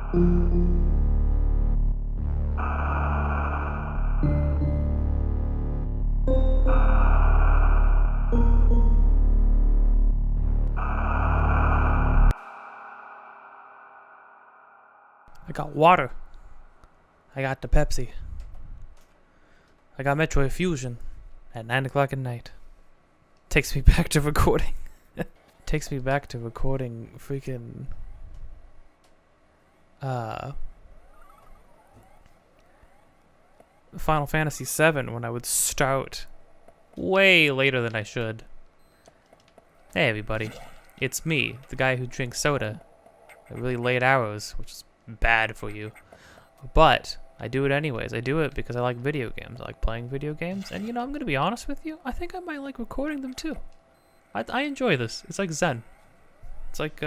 I got water. I got the Pepsi. I got Metroid Fusion at 9 o'clock at night. Takes me back to recording. Takes me back to recording freaking Final Fantasy VII when I would start way later than I should. Hey everybody, it's me, the guy who drinks soda at really late hours, which is bad for you. But I do it anyways. I do it because I like video games. I like playing video games. And you know, I'm going to be honest with you. I think I might like recording them too. I enjoy this. It's like Zen. It's like,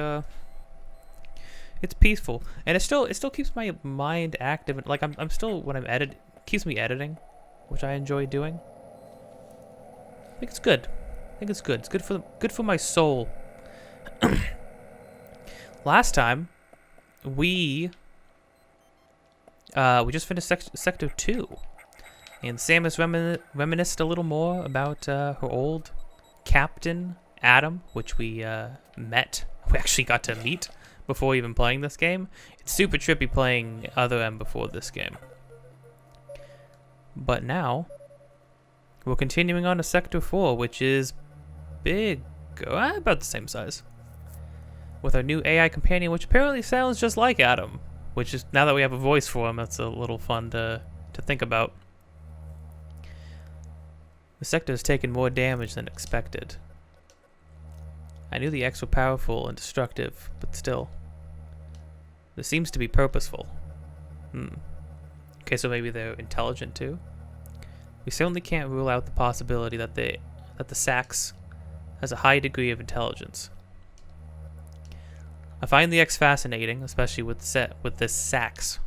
it's peaceful. And it still keeps my mind active. Like, I'm still, when I'm keeps me editing, which I enjoy doing. I think it's good. I think it's good. It's good for my soul. Last time, we just finished Sector 2, and Samus reminisced a little more about her old Captain Adam, which we met. We actually got to meet before even playing this game. It's super trippy playing Other M before this game. But now, we're continuing on to Sector 4, which is big, about the same size, with our new AI companion, which apparently sounds just like Adam. Which is, now that we have a voice for him, that's a little fun to think about. The sector has taken more damage than expected. I knew the X were powerful and destructive, but still. This seems to be purposeful. Okay, so maybe they're intelligent too? We certainly can't rule out the possibility that the Sax has a high degree of intelligence. I find the X fascinating, especially with this Sax.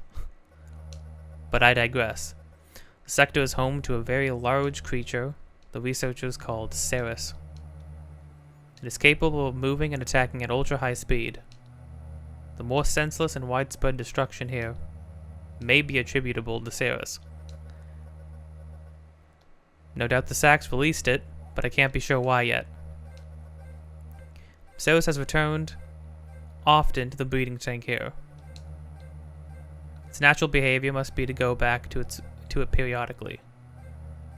But I digress. The sector is home to a very large creature the researchers called Serris. It is capable of moving and attacking at ultra-high speed. The more senseless and widespread destruction here may be attributable to Serris. No doubt the Sax released it, but I can't be sure why yet. Serris has returned often to the breeding tank here. Its natural behavior must be to go back to it periodically.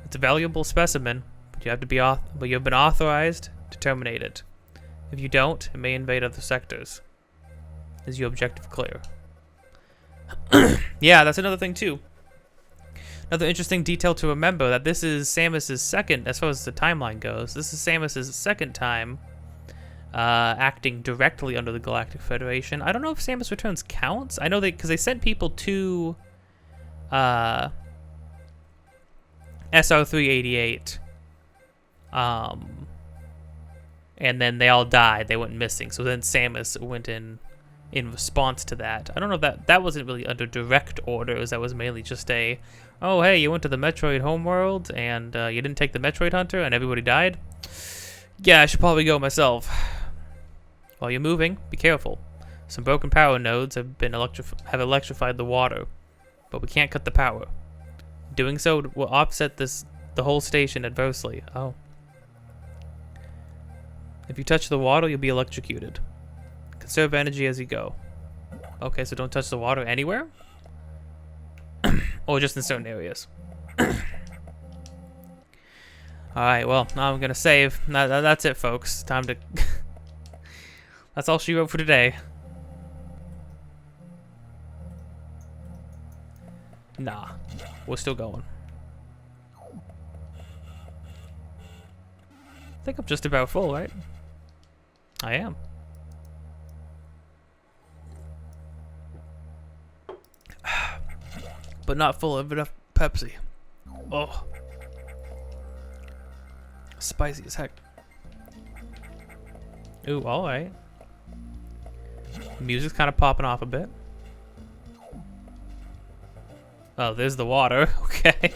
It's a valuable specimen, but you have been authorized to terminate it. If you don't, it may invade other sectors. Is your objective clear? Yeah, that's another thing too. Another interesting detail to remember, that this is Samus's second, as far as the timeline goes, this is Samus's second time acting directly under the Galactic Federation. I don't know if Samus Returns counts. I know because they sent people to SR388, and then they all died. They went missing. So then Samus went in response to that. I don't know if that wasn't really under direct orders. That was mainly just oh hey, you went to the Metroid homeworld and you didn't take the Metroid Hunter and everybody died. Yeah, I should probably go myself. While you're moving, be careful. Some broken power nodes have electrified the water, but we can't cut the power. Doing so will offset the whole station adversely. Oh. If you touch the water, you'll be electrocuted. Conserve energy as you go. Okay, so don't touch the water anywhere? Or just in certain areas? Alright, well, now I'm gonna save. That's it, folks. Time to... That's all she wrote for today. Nah, we're still going. I think I'm just about full, right? I am. But not full of enough Pepsi. Oh. Spicy as heck. Ooh, alright. Music's kind of popping off a bit. Oh, there's the water. Okay.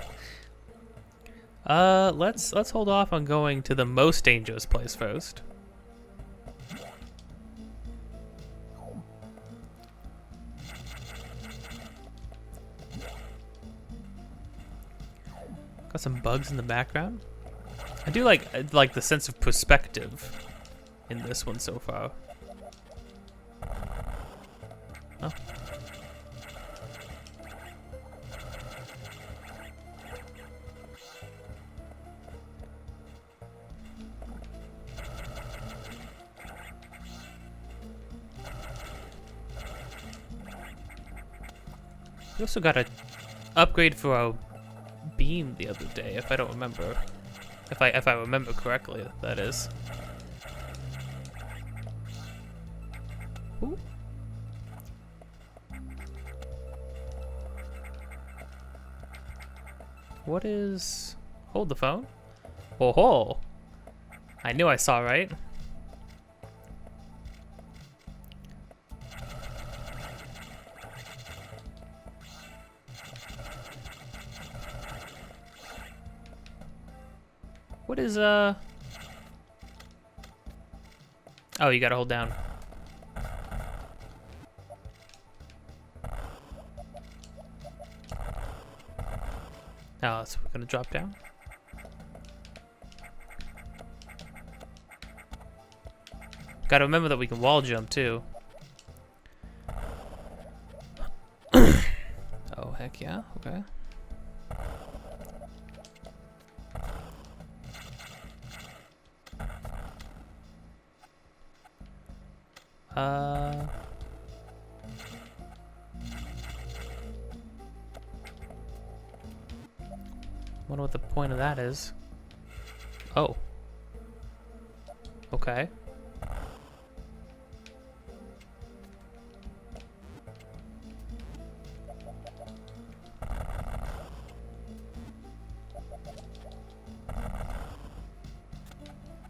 Let's hold off on going to the most dangerous place first. Got some bugs in the background. I do like the sense of perspective in this one so far. Oh. We also got a upgrade for our beam the other day, if I don't remember. If I remember correctly, that is. Ooh. What is... Hold the phone? Oh ho! I knew I saw right. What is, Oh, you gotta hold down. Oh, so we're gonna drop down? Gotta remember that we can wall jump, too. Oh, heck yeah, okay. Wonder what the point of that is. Oh. Okay.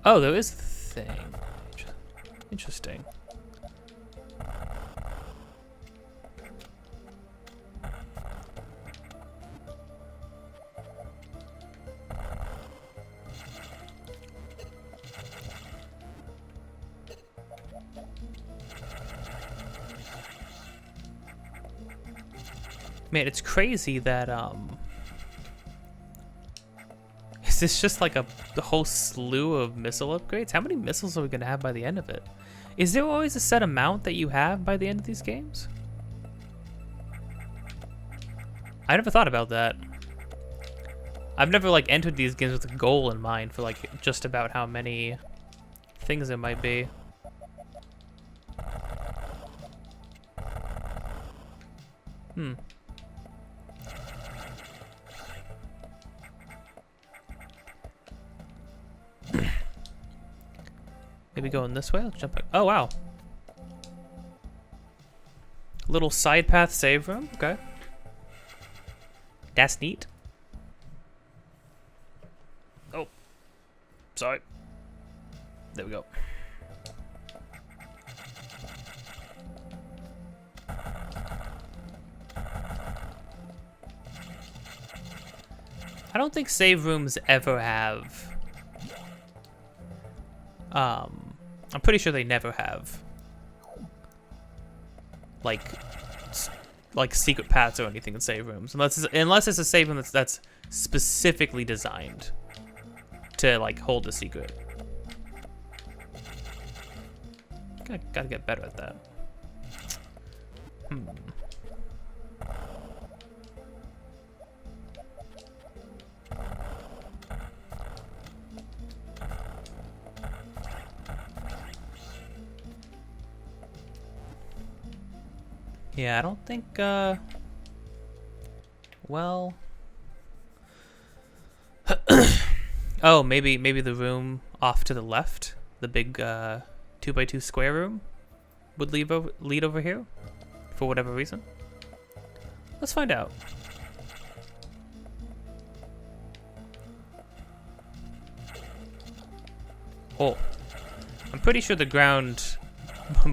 Oh, there is a thing. Interesting. Man, it's crazy that, is this just like a whole slew of missile upgrades? How many missiles are we gonna have by the end of it? Is there always a set amount that you have by the end of these games? I never thought about that. I've never, like, entered these games with a goal in mind for, like, just about how many things there might be. Hmm. Maybe going this way? Let's jump back. Oh, wow. Little side path save room. Okay. That's neat. Oh. Sorry. There we go. I don't think save rooms ever have... I'm pretty sure they never have like secret paths or anything in save rooms, unless it's a save room that's specifically designed to like hold a secret. Gotta get better at that. Yeah, I don't think, well... Oh, maybe the room off to the left, the big 2x2 square room, would lead over here, for whatever reason. Let's find out. Oh, I'm pretty sure the ground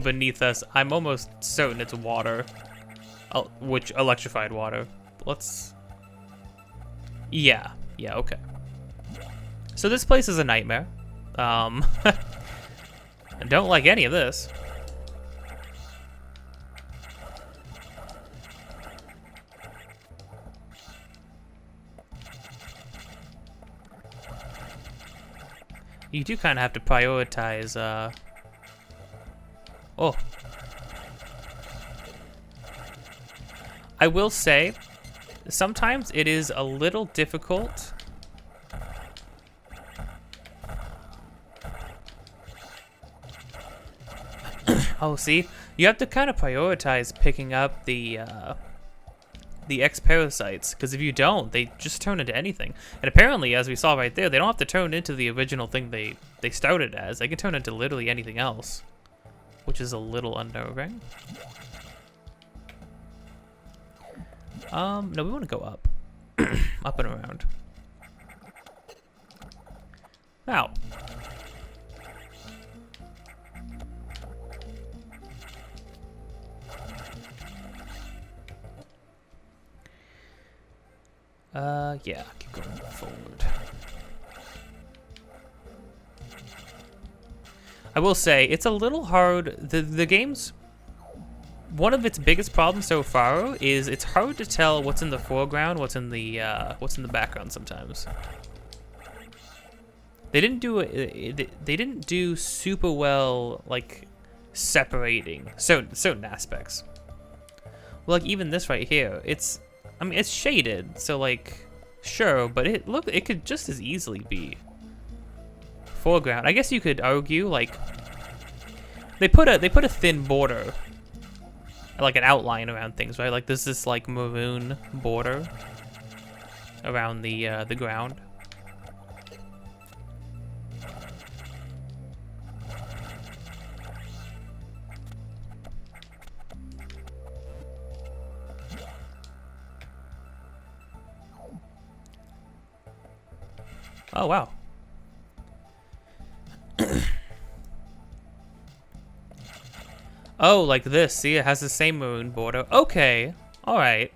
beneath us, I'm almost certain it's water, which electrified water. Let's... Yeah, okay. So this place is a nightmare. I don't like any of this. You do kind of have to prioritize, Oh. I will say, sometimes it is a little difficult. Oh, see? You have to kind of prioritize picking up the X-Parasites, because if you don't, they just turn into anything. And apparently, as we saw right there, they don't have to turn into the original thing they started as. They can turn into literally anything else, which is a little unnerving. No, we want to go up. Up and around. Ow. Yeah, keep going forward. I will say, it's a little hard. The game's... One of its biggest problems so far is it's hard to tell what's in the foreground, what's in the background sometimes. They didn't do super well, like, separating certain aspects. Well, like, even this right here, I mean, it's shaded, so like, sure, but it could just as easily be foreground. I guess you could argue, like, they put a thin border, like an outline around things, right? Like there's this like maroon border around the ground. Oh, wow. Oh, like this. See, it has the same maroon border. Okay. All right.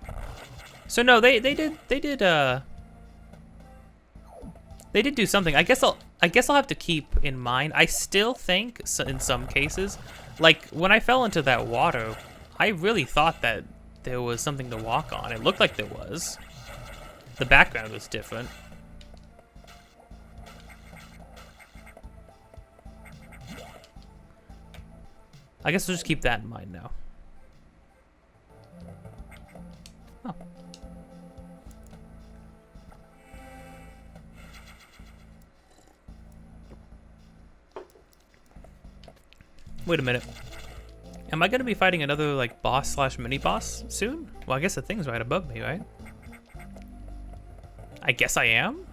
So no, they did do something. I guess I'll have to keep in mind. I still think in some cases, like when I fell into that water, I really thought that there was something to walk on. It looked like there was. The background was different. I guess we'll just keep that in mind now. Oh. Wait a minute. Am I gonna be fighting another like boss slash mini boss soon? Well, I guess the thing's right above me, right? I guess I am?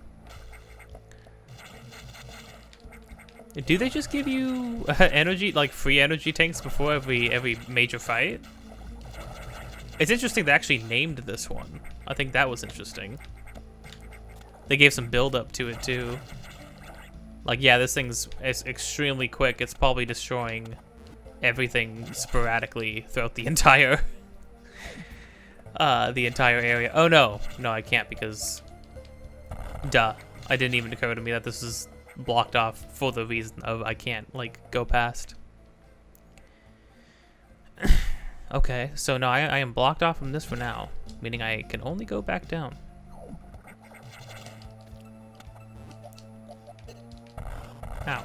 Do they just give you energy, like free energy tanks before every major fight? It's interesting they actually named this one. I think that was interesting. They gave some build up to it too. Like, yeah, this thing's extremely quick. It's probably destroying everything sporadically throughout the entire area. Oh no, no, I can't because, duh, it didn't even occur to me that this is blocked off for the reason of I can't like go past. Okay, so no, I am blocked off from this for now, meaning I can only go back down. Ow.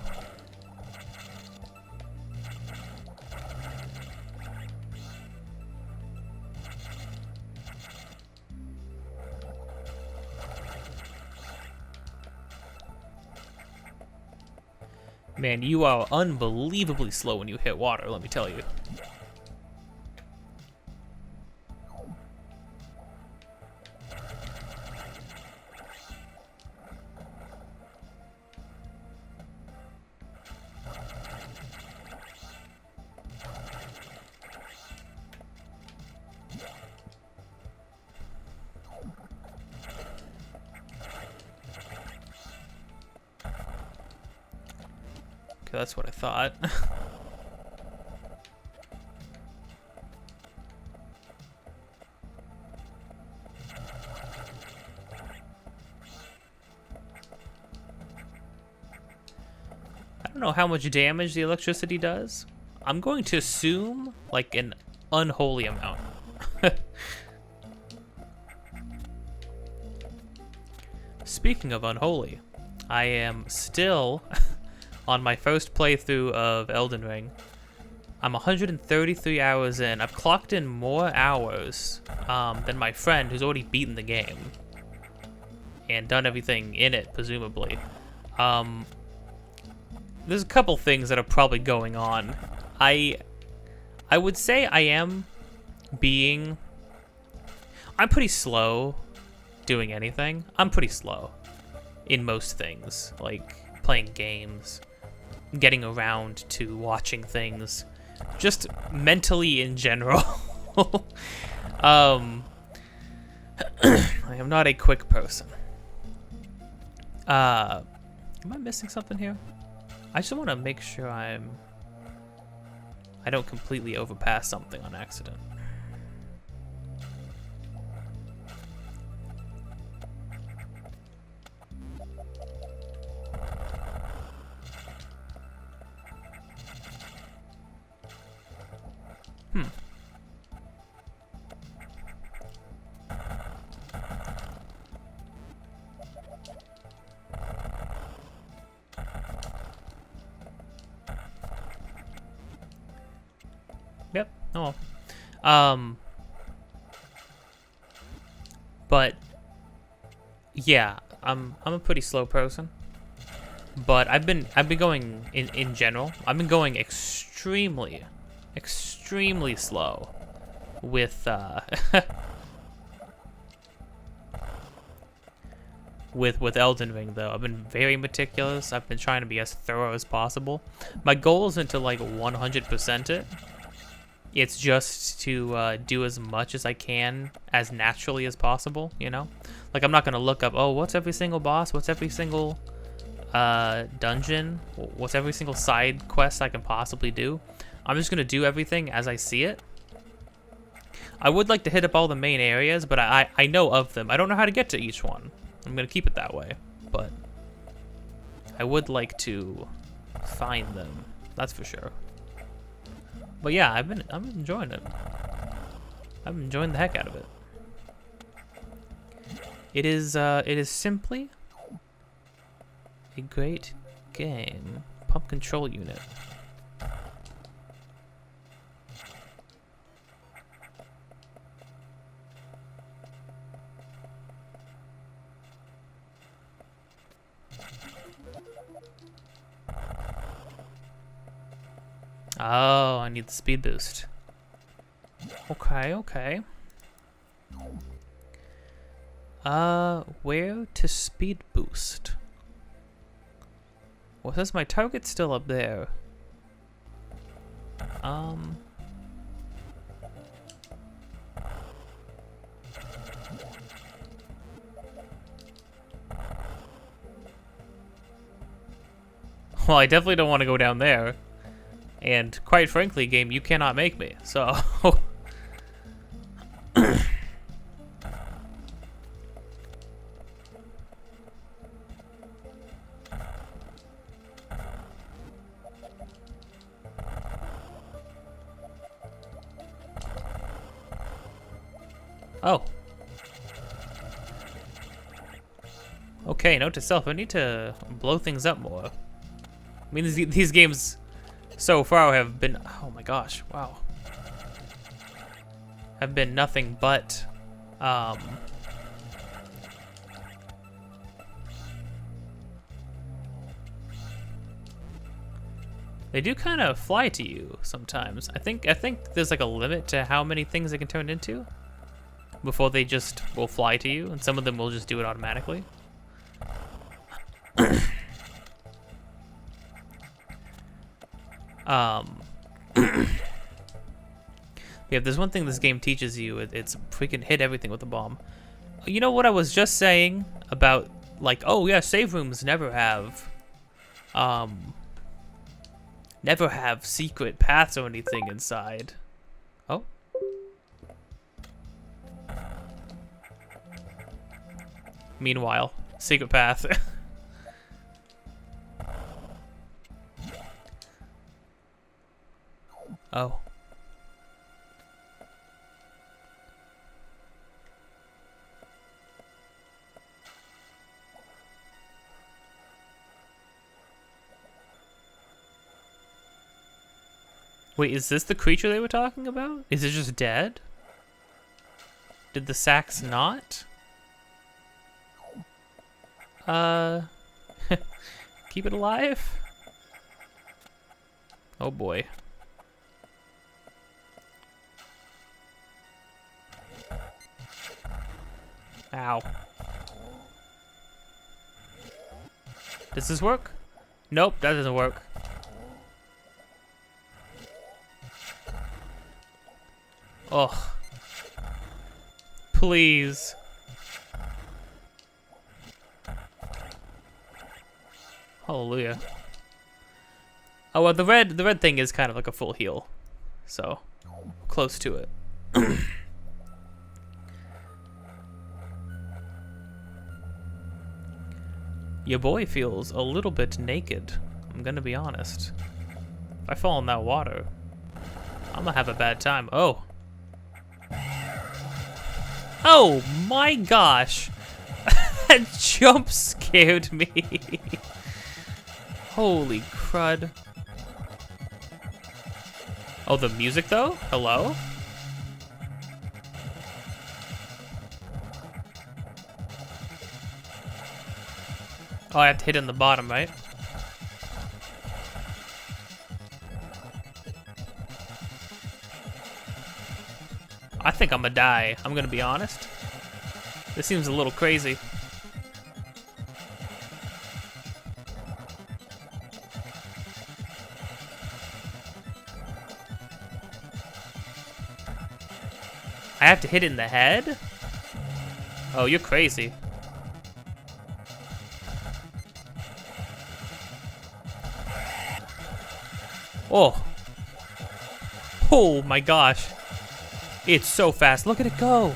Man, you are unbelievably slow when you hit water, let me tell you. That's what I thought. I don't know how much damage the electricity does. I'm going to assume like an unholy amount. Speaking of unholy, I am still on my first playthrough of Elden Ring. I'm 133 hours in. I've clocked in more hours than my friend who's already beaten the game and done everything in it, presumably. There's a couple things that are probably going on. I would say I'm pretty slow doing anything. I'm pretty slow in most things, like playing games, getting around to watching things, just mentally in general. I am not a quick person. Am I missing something here? I just want to make sure I don't completely overpass something on accident. Yep. Oh. But yeah, I'm a pretty slow person. But I've been going in general. I've been going extremely slow with with Elden Ring though. I've been very meticulous. I've been trying to be as thorough as possible. My goal isn't to like 100% it. It's just to do as much as I can as naturally as possible, you know? Like, I'm not going to look up, oh, what's every single boss? What's every single dungeon? What's every single side quest I can possibly do? I'm just going to do everything as I see it. I would like to hit up all the main areas, but I know of them. I don't know how to get to each one. I'm going to keep it that way, but I would like to find them. That's for sure. But yeah, I'm enjoying it. I'm enjoying the heck out of it. It is simply a great game. Pump control unit. Oh, I need the speed boost. Okay, okay. Where to speed boost? Well, since my target's still up there. Well, I definitely don't want to go down there. And quite frankly, game, you cannot make me. So oh. Okay, note to self, I need to blow things up more. I mean, these games so far have been, oh my gosh, wow. Have been nothing but, they do kind of fly to you sometimes. I think there's like a limit to how many things they can turn into before they just will fly to you, and some of them will just do it automatically. Yeah, if there's one thing this game teaches you, it's freaking hit everything with a bomb. You know what I was just saying about, like, oh yeah, save rooms never have secret paths or anything inside. Oh. Meanwhile, secret path. Oh. Wait, is this the creature they were talking about? Is it just dead? Did the sacks not? Keep it alive? Oh boy. Ow. Does this work? Nope, that doesn't work. Ugh. Please. Hallelujah. Oh well, the red thing is kind of like a full heal, so close to it. Your boy feels a little bit naked. I'm gonna be honest. If I fall in that water, I'm gonna have a bad time. Oh. Oh my gosh. That jump scared me. Holy crud. Oh, the music though? Hello? Oh, I have to hit in the bottom, right? I think I'm gonna die. I'm gonna be honest. This seems a little crazy. I have to hit it in the head? Oh, you're crazy. Oh. Oh my gosh. It's so fast. Look at it go.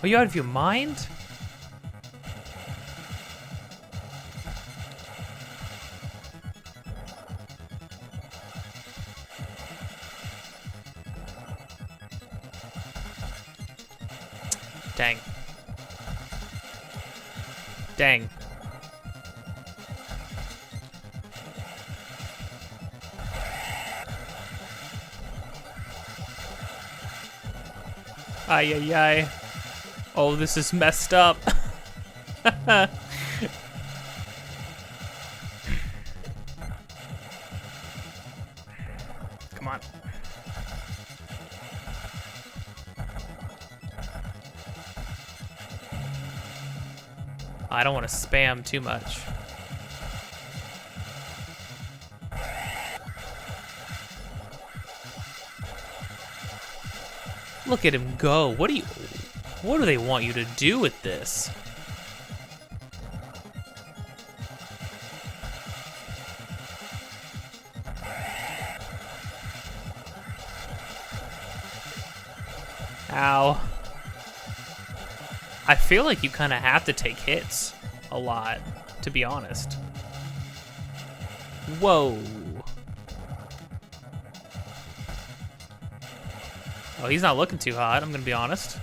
Are you out of your mind? Dang. Dang. Ay, ay, ay. Oh, this is messed up. Come on. I don't want to spam too much. Look at him go. What do they want you to do with this? Ow. I feel like you kind of have to take hits a lot, to be honest. Whoa. Oh, he's not looking too hot, I'm gonna be honest.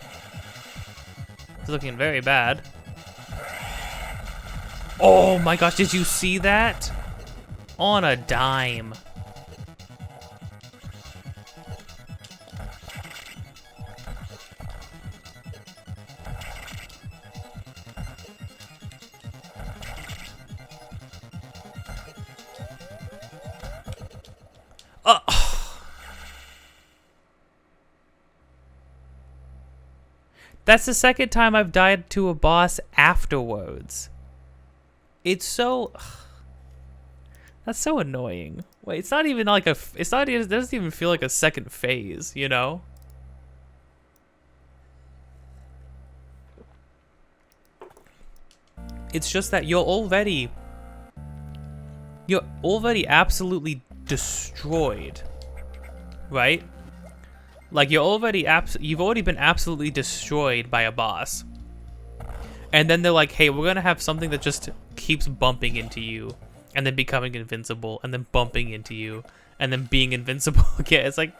He's looking very bad. Oh my gosh, did you see that? On a dime. That's the second time I've died to a boss afterwards. It's so... That's so annoying. Wait, it's not even like a... It's not even... It doesn't even feel like a second phase, you know? It's just that you're already absolutely destroyed, right? Like you've already been absolutely destroyed by a boss. And then they're like, hey, we're gonna have something that just keeps bumping into you and then becoming invincible and then bumping into you and then being invincible again. It's like,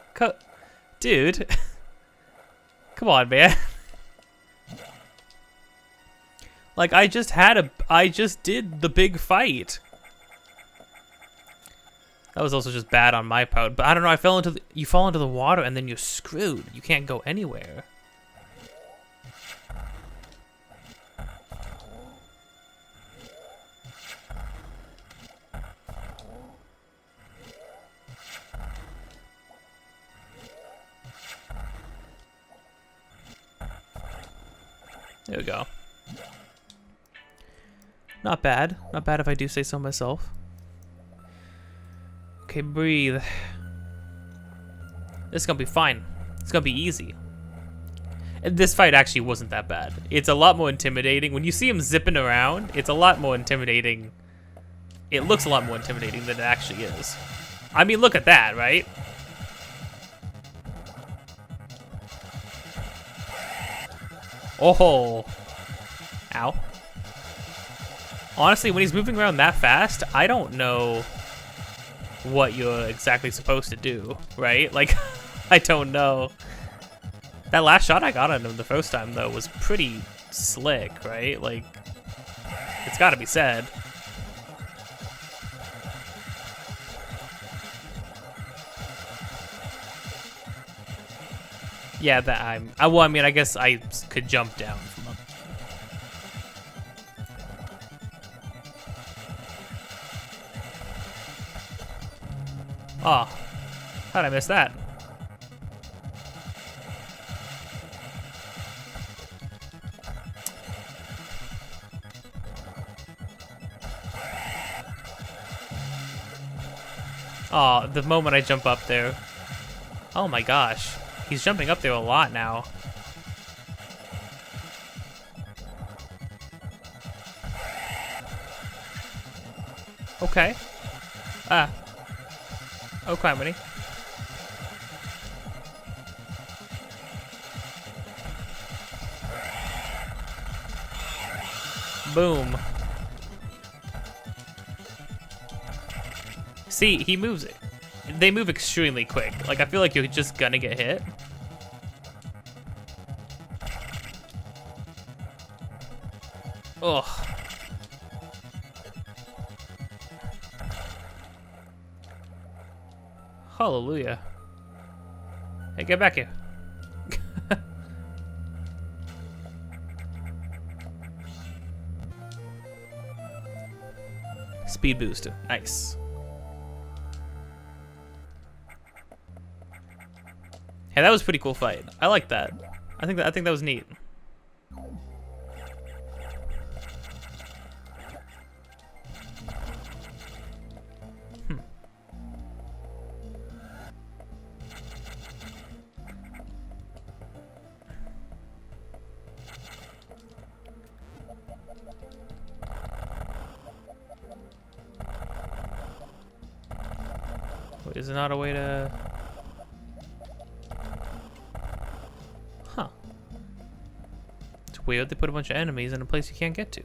dude, come on, man. Like I just did the big fight. That was also just bad on my part. But I don't know, I fell into you fall into the water and then you're screwed. You can't go anywhere. There we go. Not bad. Not bad if I do say so myself. Okay, breathe. This is gonna be fine. It's gonna be easy. And this fight actually wasn't that bad. It's a lot more intimidating. When you see him zipping around, it's a lot more intimidating. It looks a lot more intimidating than it actually is. I mean, look at that, right? Oh. Ow. Honestly, when he's moving around that fast, I don't know what you're exactly supposed to do, right? Like, I don't know. That last shot I got on him the first time, though, was pretty slick, right? Like, it's gotta be said. Yeah, that well, I mean, I guess I could jump down from up. Oh, how'd I miss that? Oh, the moment I jump up there. Oh my gosh. He's jumping up there a lot now. Okay. Ah. Oh, criminy. Boom. See, he moves it. They move extremely quick. Like, I feel like you're just gonna get hit. Ugh. Hallelujah. Hey, get back here. Speed booster. Nice. Hey, that was a pretty cool fight. I like that. I think that was neat. Wait, is there not a way to... Huh. It's weird they put a bunch of enemies in a place you can't get to.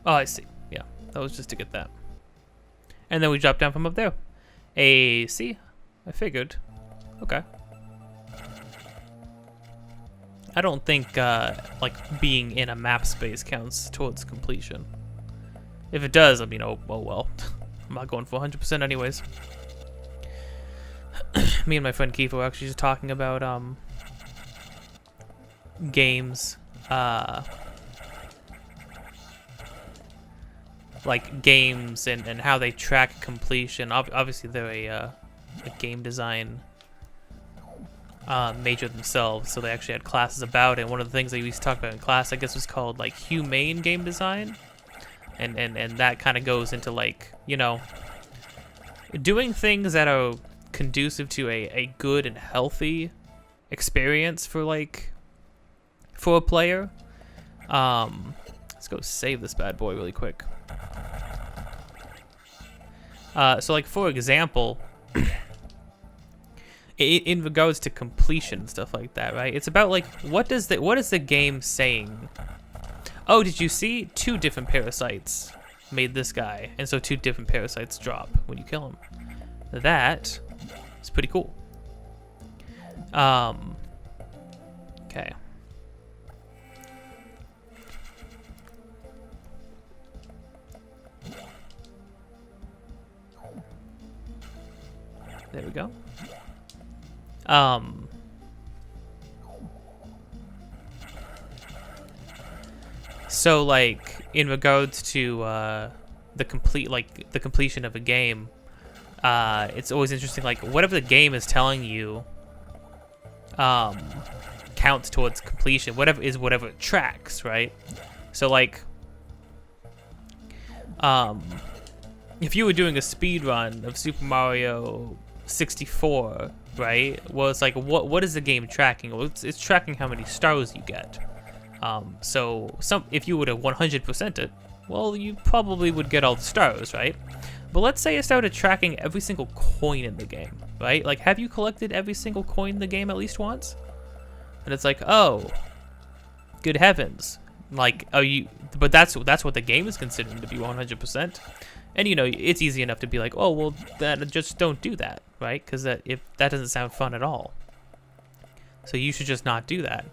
Oh, I see. Yeah, that was just to get that. And then we drop down from up there. See? I figured. Okay. I don't think, like, being in a map space counts towards completion. If it does, I mean, oh well. I'm not going for 100% anyways. Me and my friend Keith were actually just talking about, games, like games and how they track completion. Obviously, they're a game design major themselves, so they actually had classes about it. One of the things they used to talk about in class, I guess, was called like humane game design, and that kind of goes into like, you know, doing things that are conducive to a good and healthy experience for a player. Let's go save this bad boy really quick. So like, for example, in regards to completion and stuff like that, right? It's about like, what is the game saying? Oh, did you see 2 different parasites made this guy, and so 2 different parasites drop when you kill him. That is pretty cool. Okay. There we go. So like in regards to the completion of a game, it's always interesting, like whatever the game is telling you counts towards completion. Whatever it tracks, right? So like if you were doing a speed run of Super Mario 64, right? Well, it's like what is the game tracking? Well, it's tracking how many stars you get. So if you were to 100% it, well, you probably would get all the stars, right? But let's say it started tracking every single coin in the game, right? Like, have you collected every single coin in the game at least once? And it's like, oh, good heavens. Like, but that's what the game is considering to be 100%. And you know, it's easy enough to be like, oh, well, then just don't do that, right? Because that doesn't sound fun at all. So you should just not do that.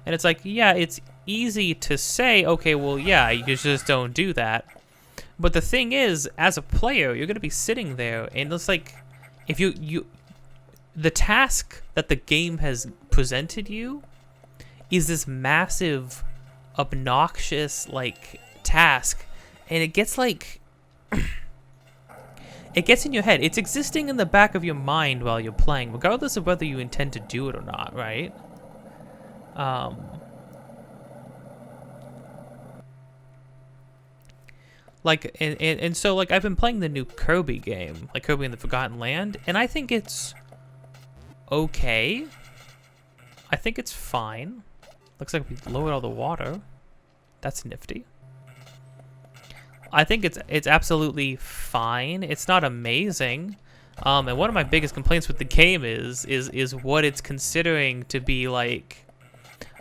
And it's like, yeah, it's easy to say, okay, well, yeah, you just don't do that. But the thing is, as a player, you're gonna be sitting there, and it's like, if the task that the game has presented you is this massive, obnoxious, like, task, and it gets like, it gets in your head. It's existing in the back of your mind while you're playing, regardless of whether you intend to do it or not, right? Like, and so, like, I've been playing the new Kirby game, like Kirby and the Forgotten Land, and I think it's okay. I think it's fine. Looks like we lowered all the water. That's nifty. I think it's absolutely fine. It's not amazing. And one of my biggest complaints with the game is what it's considering to be like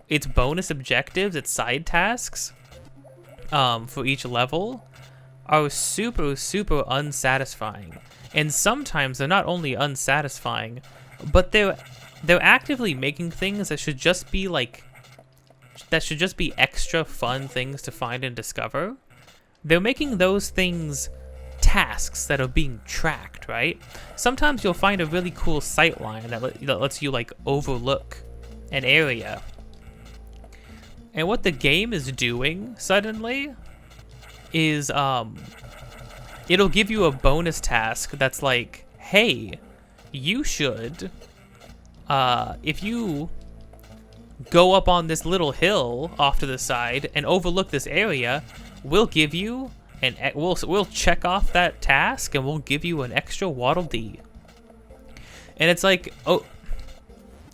its bonus objectives, its side tasks for each level are super, super unsatisfying. And sometimes they're not only unsatisfying, but they're actively making things that should just be like extra fun things to find and discover. They're making those things tasks that are being tracked, right? Sometimes you'll find a really cool sight line that lets you like overlook an area. And what the game is doing suddenly is it'll give you a bonus task that's like, hey, you should if you go up on this little hill off to the side and overlook this area, we'll give you we'll check off that task and we'll give you an extra Waddle Dee. And it's like, oh,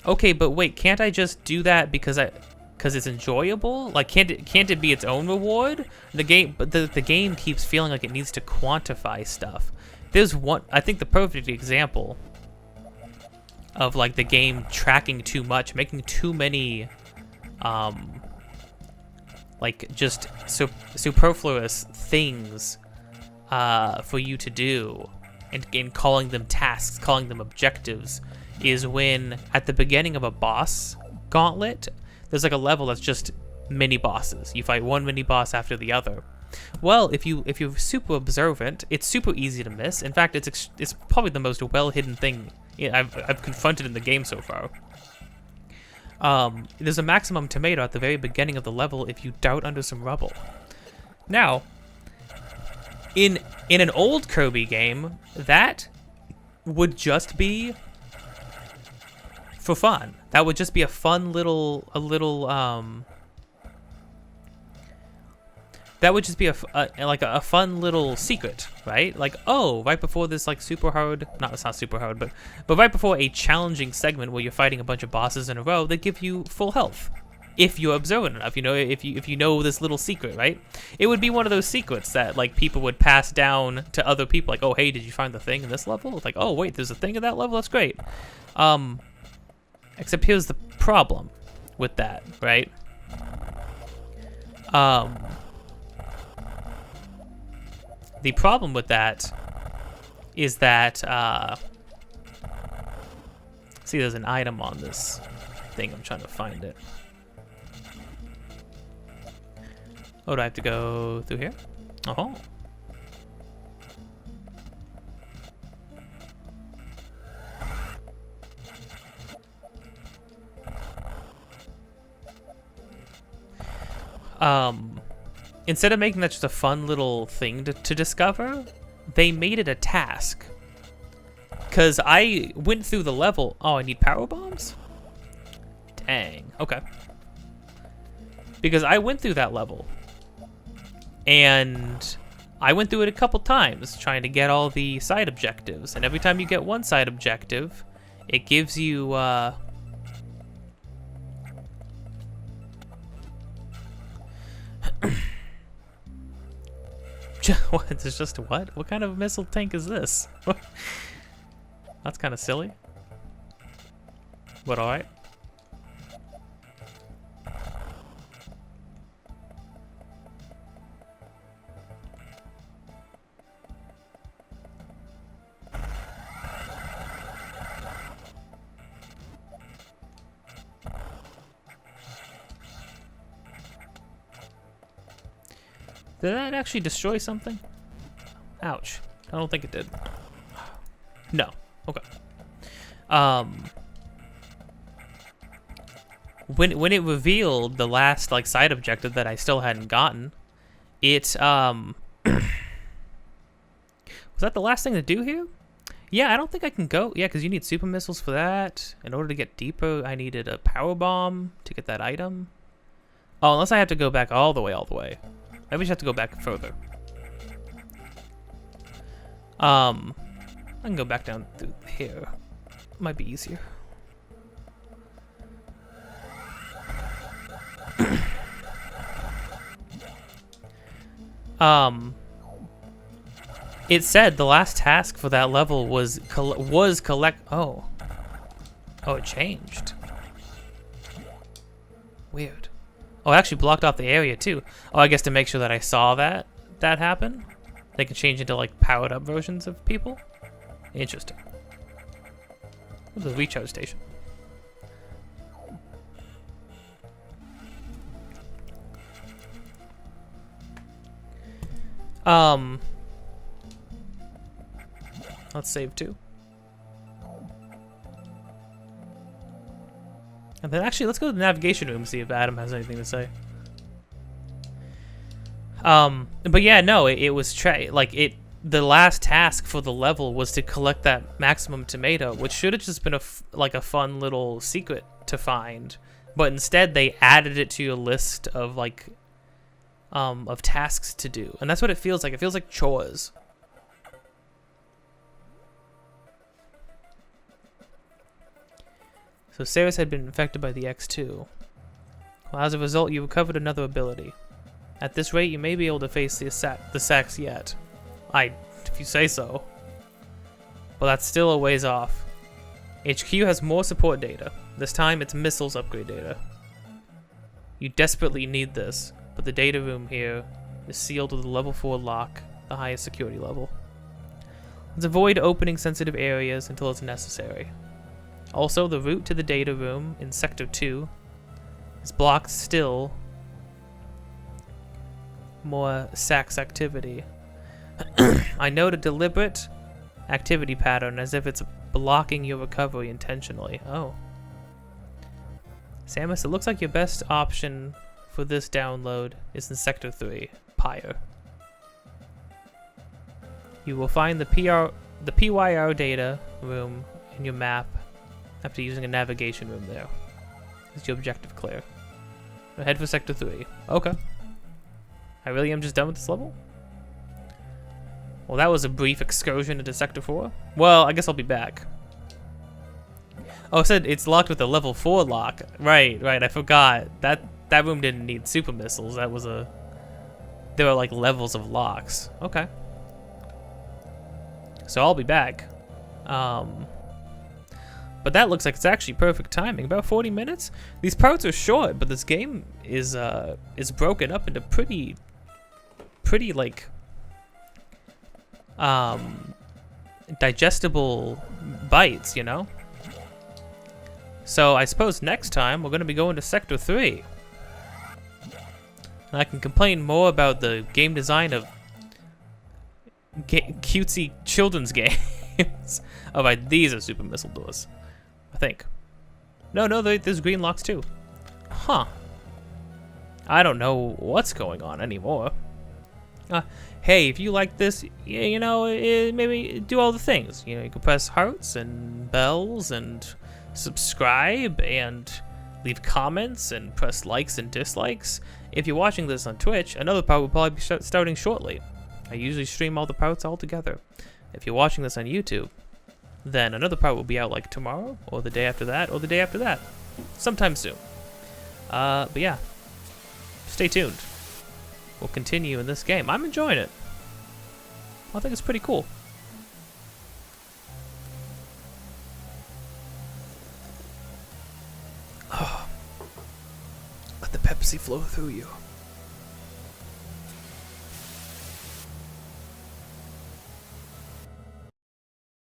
okay, but wait, can't I just do that because it's enjoyable? Like, can't it be its own reward? The game keeps feeling like it needs to quantify stuff. There's one, I think the perfect example of like the game tracking too much, making too many like just superfluous things for you to do, and calling them tasks, calling them objectives, is when at the beginning of a boss gauntlet, there's like a level that's just mini bosses. You fight one mini boss after the other. Well, if you're super observant, it's super easy to miss. In fact, it's probably the most well hidden thing I've confronted in the game so far. There's a maximum tomato at the very beginning of the level if you dart under some rubble. Now, in an old Kirby game, that would just be for fun. That would just be a fun little that would just be a fun little secret, right? Like, oh, right before this like super hard, it's not super hard, but right before a challenging segment where you're fighting a bunch of bosses in a row, they give you full health. If you're observant enough, you know, if you know this little secret, right? It would be one of those secrets that like people would pass down to other people, like, oh, hey, did you find the thing in this level? It's like, oh, wait, there's a thing in that level? That's great. Except here's the problem with that, right? The problem with that is that, see, there's an item on this thing. I'm trying to find it. Oh, do I have to go through here? Oh. Instead of making that just a fun little thing to discover, they made it a task. Because I went through the level. Oh, I need power bombs? Dang. Okay. Because I went through that level. And I went through it a couple times trying to get all the side objectives. And every time you get one side objective, it gives you, what? It's just what? What kind of missile tank is this? That's kind of silly. But alright. Did that actually destroy something? Ouch. I don't think it did. No. Okay. When it revealed the last like side objective that I still hadn't gotten, it was that the last thing to do here? Yeah, I don't think I can go. Yeah, because you need super missiles for that. In order to get deeper, I needed a power bomb to get that item. Oh, unless I have to go back all the way. Maybe we just have to go back further. I can go back down through here. Might be easier. It said the last task for that level was collect. Oh, it changed. Weird. Oh, it actually blocked off the area too. Oh, I guess to make sure that I saw that happen. They can change into like powered up versions of people. Interesting. What's the recharge station? Let's save too. And then actually, let's go to the navigation room and see if Adam has anything to say. But yeah, no, it was the last task for the level was to collect that maximum tomato, which should have just been a fun little secret to find, but instead they added it to your list of of tasks to do, and that's what it feels like. It feels like chores. So Serris had been infected by the X2. Well, as a result, you recovered another ability. At this rate, you may be able to face the sacks yet. If you say so. But that's still a ways off. HQ has more support data. This time, it's missiles upgrade data. You desperately need this, but the data room here is sealed with a level 4 lock, the highest security level. Let's avoid opening sensitive areas until it's necessary. Also, the route to the data room in Sector 2 is blocked still. More Sax activity. I note a deliberate activity pattern as if it's blocking your recovery intentionally. Oh. Samus, it looks like your best option for this download is in Sector 3, Pyre. You will find the PYR data room in your map after using a navigation room there. Is your objective clear? Head for Sector 3. Okay. I really am just done with this level? Well, that was a brief excursion into Sector 4. Well, I guess I'll be back. Oh, it said it's locked with a level 4 lock. Right, I forgot. That room didn't need super missiles. That was there were like levels of locks. Okay. So I'll be back. But that looks like it's actually perfect timing. About 40 minutes? These parts are short, but this game is broken up into pretty like digestible bites, you know? So I suppose next time we're going to be going to Sector 3. And I can complain more about the game design of cutesy children's games. Oh, right, these are super missile doors, I think. No, there's green locks too. Huh. I don't know what's going on anymore. Hey, if you like this, you know, maybe do all the things. You know, you can press hearts and bells and subscribe and leave comments and press likes and dislikes. If you're watching this on Twitch, another part will probably be starting shortly. I usually stream all the parts all together. If you're watching this on YouTube, then another part will be out like tomorrow, or the day after that, or the day after that. Sometime soon. But yeah, stay tuned. We'll continue in this game. I'm enjoying it. I think it's pretty cool. Oh. Let the Pepsi flow through you.